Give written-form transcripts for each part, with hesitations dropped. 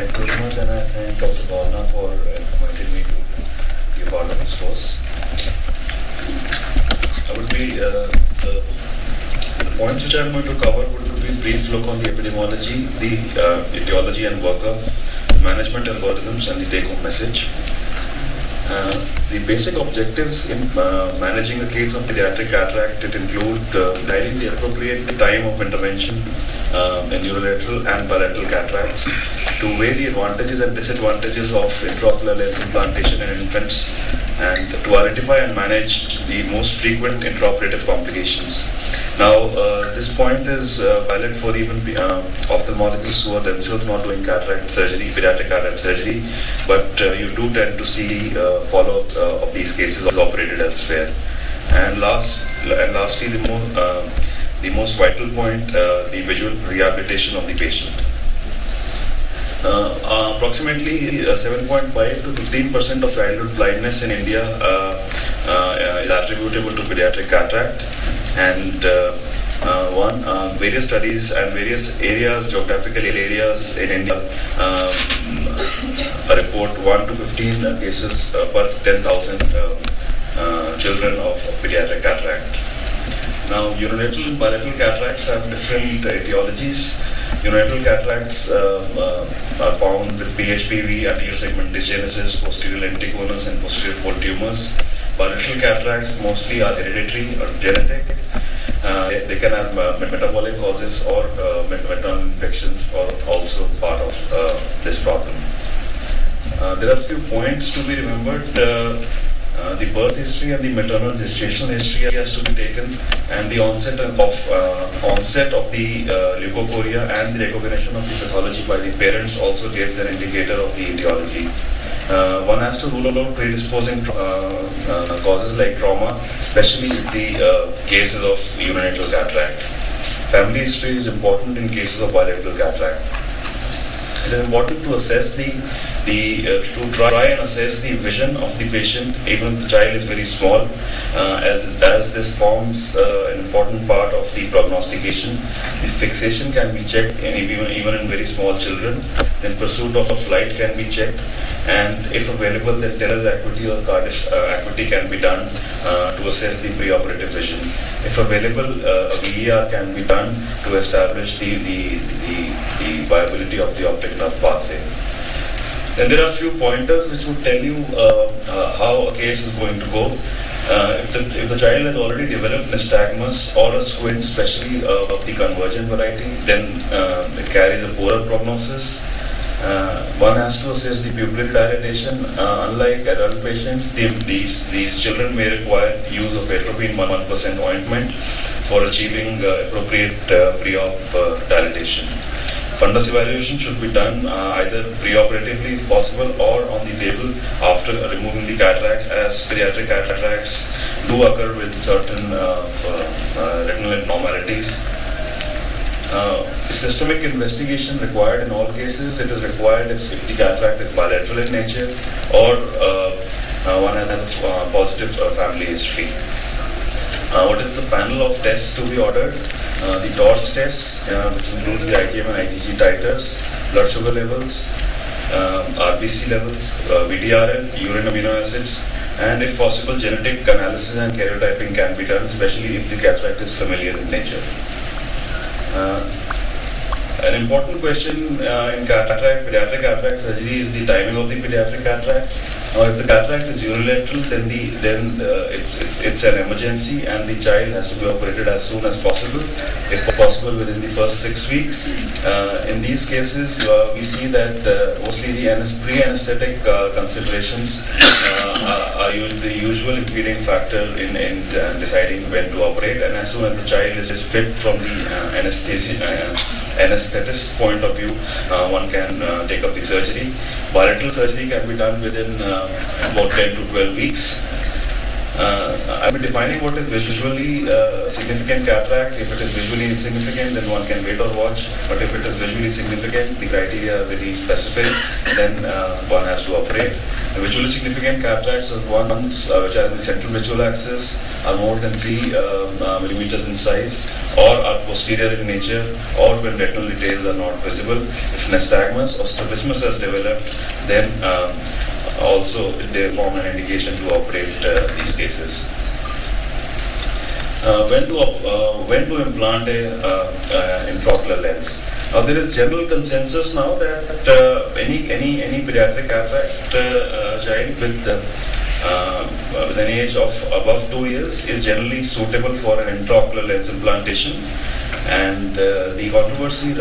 Thank you very much, and I thank Dr. Bhavna for inviting me to be a part of this course. The points which I am going to cover would be a brief look on the epidemiology, the etiology and workup, management algorithms, and the take-home message. The basic objectives in managing a case of pediatric cataract, it include guiding the appropriate time of intervention in unilateral and bilateral cataracts, to weigh the advantages and disadvantages of intraocular lens implantation in infants, and to identify and manage the most frequent intraoperative complications. Now, this point is valid for even ophthalmologists who are themselves not doing cataract surgery, pediatric cataract surgery, but you do tend to see follow-ups of these cases operated elsewhere. And lastly, the most vital point, the visual rehabilitation of the patient. Approximately 7.5 to 15% of childhood blindness in India is attributable to pediatric cataract, and various studies and various areas, geographical areas in India report 1 to 15 cases per 10,000 children of pediatric cataract. Now, unilateral and bilateral cataracts have different etiologies. Unilateral cataracts are found with PHPV, anterior segment dysgenesis, posterior lenticonus, and posterior fold tumors. Bilateral cataracts mostly are hereditary or genetic. They can have metabolic causes or maternal infections are also part of this problem. There are a few points to be remembered. The birth history and the maternal gestational history has to be taken, and the onset of the leukocoria and the recognition of the pathology by the parents also gives an indicator of the etiology. One has to rule out predisposing causes like trauma, especially with the cases of unilateral cataract. Family history is important in cases of bilateral cataract. It is important to assess to try and assess the vision of the patient, even if the child is very small, as this forms an important part of the prognostication. The fixation can be checked even in very small children. Then pursuit of light can be checked, and if available, then telar acuity or Cardiff acuity can be done to assess the preoperative vision. If available, a VER can be done to establish the viability of the optic nerve pathway. Then there are a few pointers which would tell you how a case is going to go. If the child has already developed nystagmus or a squint, especially of the convergent variety, then it carries a poorer prognosis. One has to assess the pupillary dilatation. Unlike adult patients, these children may require use of atropine 1% ointment for achieving appropriate pre-op dilatation. Fundus evaluation should be done either preoperatively if possible or on the table after removing the cataract, as pediatric cataracts do occur with certain retinal abnormalities. Systemic investigation required in all cases. It is required if the cataract is bilateral in nature or one has a positive family history. What is the panel of tests to be ordered? The TORCH tests, which includes the IgM and IgG titers, blood sugar levels, RBC levels, VDRL, urine amino acids, and if possible, genetic analysis and karyotyping can be done, especially if the cataract is familial in nature. An important question in pediatric cataract surgery is the timing of the pediatric cataract. Now, if the cataract is unilateral, then it's an emergency, and the child has to be operated as soon as possible, if possible within the first 6 weeks. In these cases, we see that mostly the pre-anesthetic considerations are the usual impeding factor in deciding when to operate, and as soon as the child is fit from the anesthetist point of view, one can take up the surgery. Bilateral surgery can be done within about 10 to 12 weeks. I'm defining what is visually significant cataract. If it is visually insignificant, then one can wait or watch. But if it is visually significant, the criteria are very specific, then one has to operate. Visually significant cataracts are ones which are in the central visual axis, are more than 3 millimeters in size, or are posterior in nature, or when retinal details are not visible. If nystagmus or strabismus has developed, then also they form an indication to operate these cases. When to implant a intraocular lens? Now there is general consensus now that any pediatric cataract child with an age of above 2 years is generally suitable for an intraocular lens implantation. And the controversy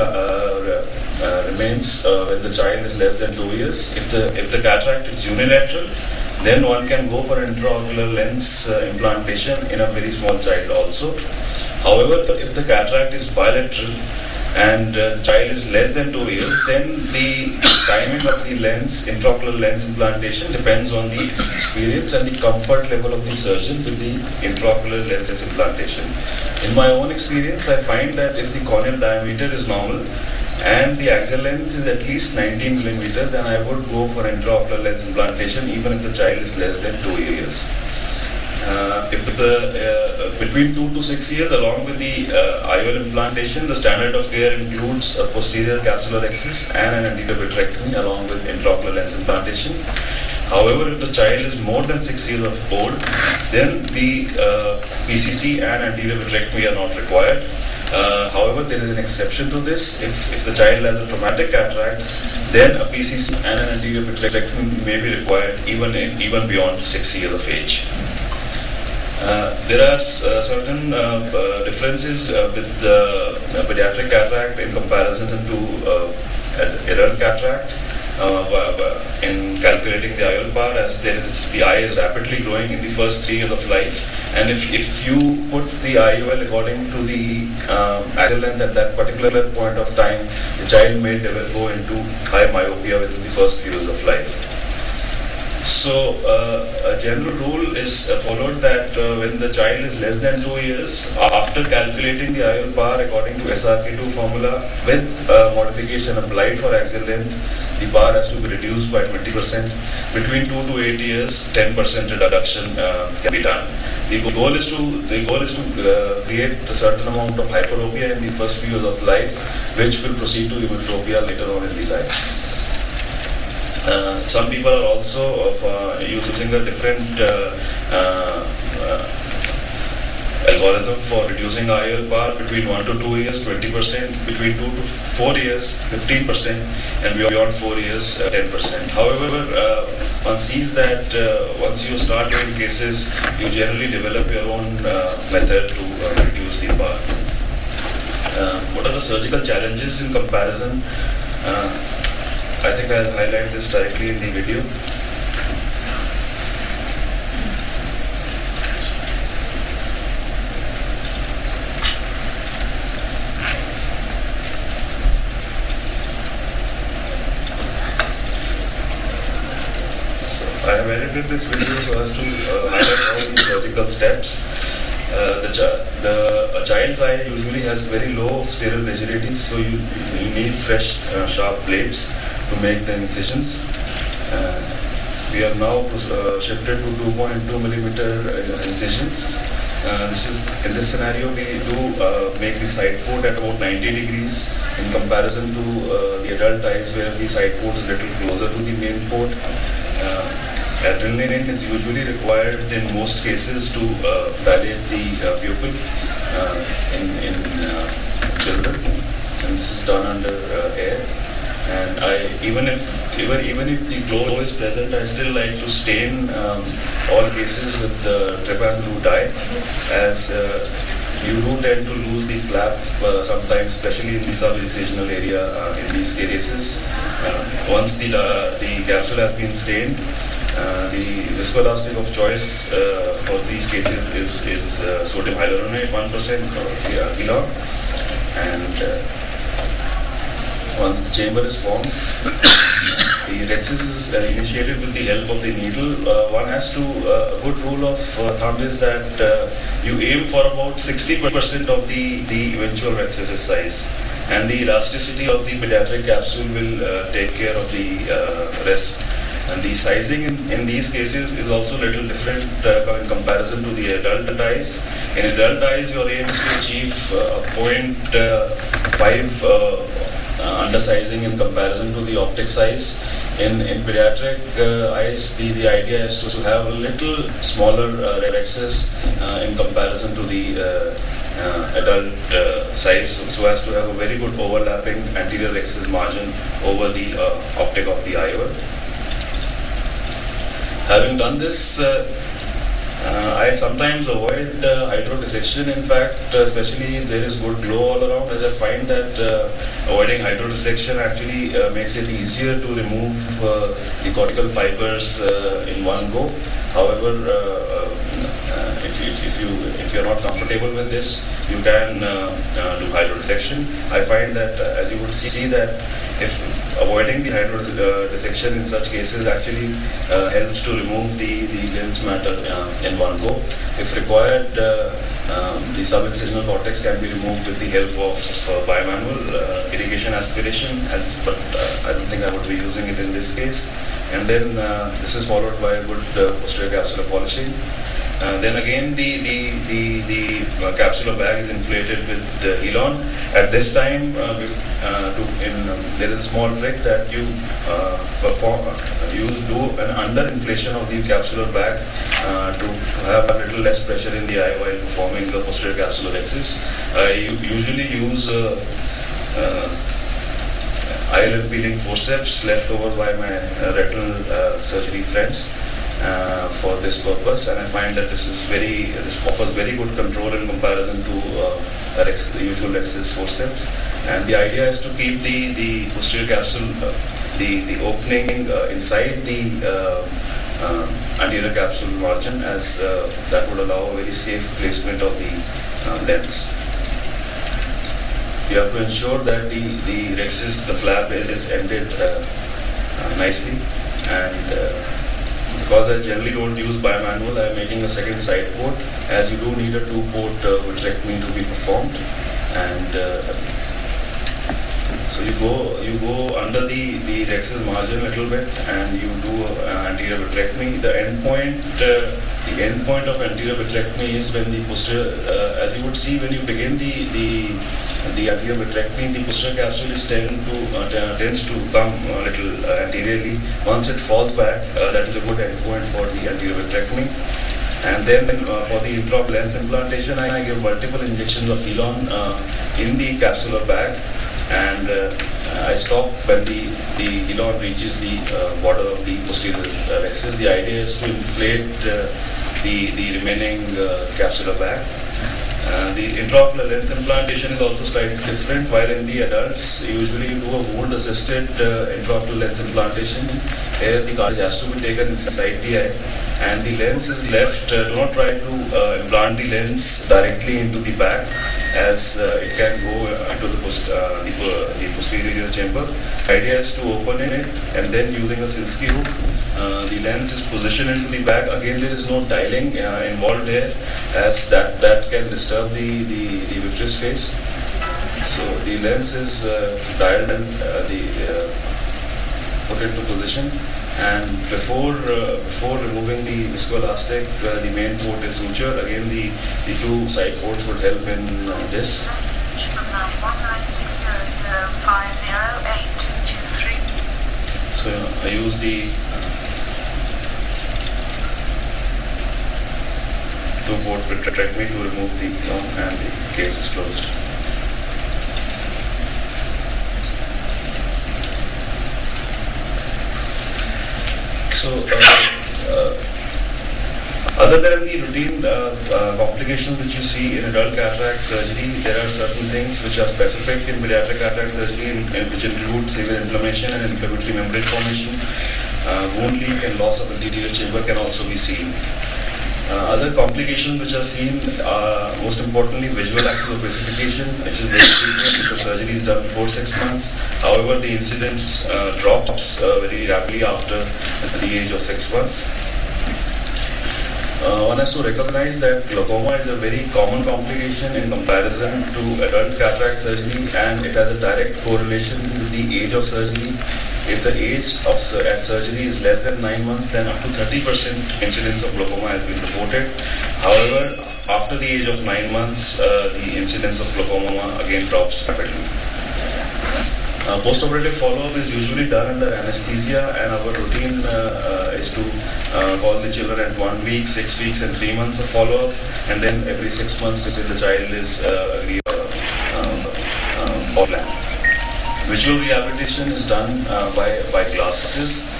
remains when the child is less than 2 years. If the cataract is unilateral, then one can go for intraocular lens implantation in a very small child also. However, if the cataract is bilateral and the child is less than 2 years, then the timing of the lens, intraocular lens implantation depends on the experience and the comfort level of the surgeon with the intraocular lens implantation. In my own experience, I find that if the corneal diameter is normal and the axial length is at least 19 millimeters, then I would go for intraocular lens implantation even if the child is less than 2 years. Between 2 to 6 years, along with the IOL implantation, the standard of care includes a posterior capsular excess and an anterior vitrectomy along with intraocular lens implantation. However, if the child is more than 6 years old, then the PCC and anterior vitrectomy are not required. However, there is an exception to this. If the child has a traumatic cataract, then a PCC and an anterior vitrectomy may be required even beyond 6 years of age. There are certain differences with the pediatric cataract in comparison to adult cataract in calculating the IOL power, as the eye is rapidly growing in the first 3 years of life, and if you put the IOL according to the axial length at that particular point of time, the child may go into high myopia within the first few years of life. So a general rule is followed that when the child is less than 2 years, after calculating the IOL power according to SRK2 formula with modification applied for axial length, the power has to be reduced by 20%. Between 2 to 8 years, 10% reduction can be done. The goal is to create a certain amount of hyperopia in the first few years of life, which will proceed to emmetropia later on in the life. Some people are also using a different algorithm for reducing IOL power. Between 1 to 2 years, 20%, between 2 to 4 years, 15%, and beyond 4 years, 10%. However, one sees that once you start doing cases, you generally develop your own method to reduce the power. What are the surgical challenges in comparison? I think I'll highlight this directly in the video. So I have edited this video so as to highlight all the surgical steps. A child's eye usually has very low sterile rigidity, so you need fresh sharp blades to make the incisions. We have now shifted to 2.2 millimeter incisions. In this scenario, we do make the side port at about 90 degrees in comparison to the adult eyes, where the side port is a little closer to the main port. Adrenaline is usually required in most cases to dilate the pupil in children, and this is done under air. And even if the glow is present, I still like to stain all cases with the trypan blue dye, as you do tend to lose the flap sometimes, especially in the sub-incisional area in these cases. Once the capsule has been stained, the viscoelastic of choice for these cases is sodium hyaluronate 1% or Kelog, and once the chamber is formed, the rhexis is initiated with the help of the needle, one has to, a good rule of thumb is that you aim for about 60% of the eventual rhexis size, and the elasticity of the pediatric capsule will take care of the rest. And the sizing in these cases is also a little different in comparison to the adult eyes. In adult eyes, your aim is to achieve a 0.5 undersizing in comparison to the optic size. In pediatric eyes, the idea is to have a little smaller rhexis in comparison to the adult size, so as to have a very good overlapping anterior rhexis margin over the optic of the iole. Having done this, I sometimes avoid hydrodissection. In fact, especially if there is good glow all around, as I find that avoiding hydrodissection actually makes it easier to remove the cortical fibers in one go. However, if you're not comfortable with this, you can do hydrodissection. I find that, as you would see, that if avoiding the hydrodissection in such cases actually helps to remove the lens matter in one go. If required, the subincisional cortex can be removed with the help of bimanual irrigation aspiration, but I don't think I would be using it in this case. And then this is followed by a good posterior capsular polishing. Then again, the capsular bag is inflated with Elon. At this time, there is a small trick that you perform. You do an under-inflation of the capsular bag to have a little less pressure in the eye while performing the posterior capsular rhexis. I usually use ILM peeling forceps left over by my retinal surgery friends for this purpose, and I find that this offers very good control in comparison to the usual rhexis forceps. And the idea is to keep the posterior capsule, the opening inside the anterior capsule margin, as that would allow a very safe placement of the lens. You have to ensure that the rhexis, the flap is ended nicely, and because I generally don't use bimanual, I am making a second side port, as you do need a 2-port vitrectomy to be performed. And so you go under the rhexis margin a little bit, and you do anterior vitrectomy. The end point of anterior vitrectomy is when the posterior, as you would see when you begin the anterior vitrectomy, the posterior capsule tends to come a little anteriorly. Once it falls back, that is a good endpoint for the anterior vitrectomy. And then for the intraocular lens implantation, I give multiple injections of Elon in the capsular bag, and I stop when the Elon reaches the border of the posterior rhexis. The idea is to inflate the remaining capsular bag. The intraocular lens implantation is also slightly different. While in the adults, usually you do a wound-assisted intraocular lens implantation. Here the cartilage has to be taken inside the eye, and the lens is left. Do not try to implant the lens directly into the bag, as it can go into the posterior chamber. The idea is to open it, and then using a Sinskey hook, the lens is positioned into the bag. Again, there is no dialing involved here, as that can disturb the vitreous phase. So the lens is dialed and put into position, and before removing the viscoelastic, the main port is sutured. Again, the 2 side ports would help in this. So I use the 2-port vitrectomy to remove the Elon, and the case is closed. So, other than the routine complications which you see in adult cataract surgery, there are certain things which are specific in pediatric cataract surgery, which include severe inflammation and inflammatory membrane formation. Wound leak and loss of anterior chamber can also be seen. Other complications which are seen are most importantly visual axis opacification, which is very frequent if the surgery is done before 6 months. However, the incidence drops very rapidly after the age of 6 months. One has to recognize that glaucoma is a very common complication in comparison to adult cataract surgery, and it has a direct correlation with the age of surgery. If the age of at surgery is less than 9 months, then up to 30% incidence of glaucoma has been reported. However, after the age of 9 months, the incidence of glaucoma again drops rapidly. Post-operative follow-up is usually done under anesthesia, and our routine is to call the children at 1 week, 6 weeks and 3 months of follow-up, and then every 6 months till the child is plan. Visual rehabilitation is done by glasses.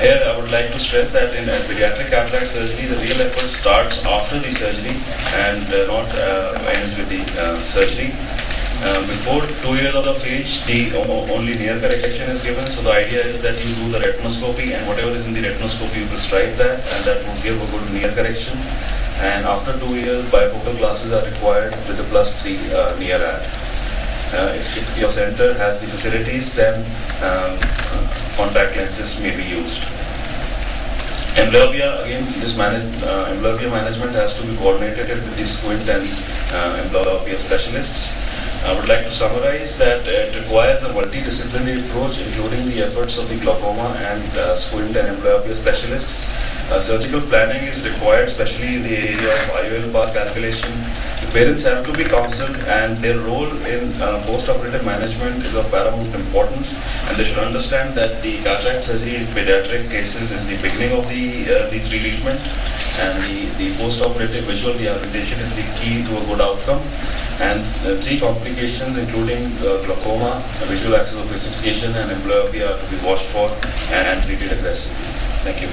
Here I would like to stress that in pediatric cataract surgery, the real effort starts after the surgery and not ends with the surgery. Before 2 years of age, the only near correction is given. So the idea is that you do the retinoscopy, and whatever is in the retinoscopy, you prescribe that, and that will give a good near correction. And after 2 years, bifocal glasses are required with a +3 near ad. If your center has the facilities, then contact lenses may be used. Amblyopia, again, this amblyopia management has to be coordinated with the squint and amblyopia specialists. I would like to summarize that it requires a multidisciplinary approach, including the efforts of the glaucoma and squint and amblyopia specialists. Surgical planning is required, especially in the area of IOL bar calculation. The parents have to be counseled, and their role in post-operative management is of paramount importance, and they should understand that the cataract surgery in pediatric cases is the beginning of the treatment, and the post-operative visual rehabilitation is the key to a good outcome. And 3 complications, including glaucoma, visual axis opacification and amblyopia, are to be watched for and treated aggressively. Thank you.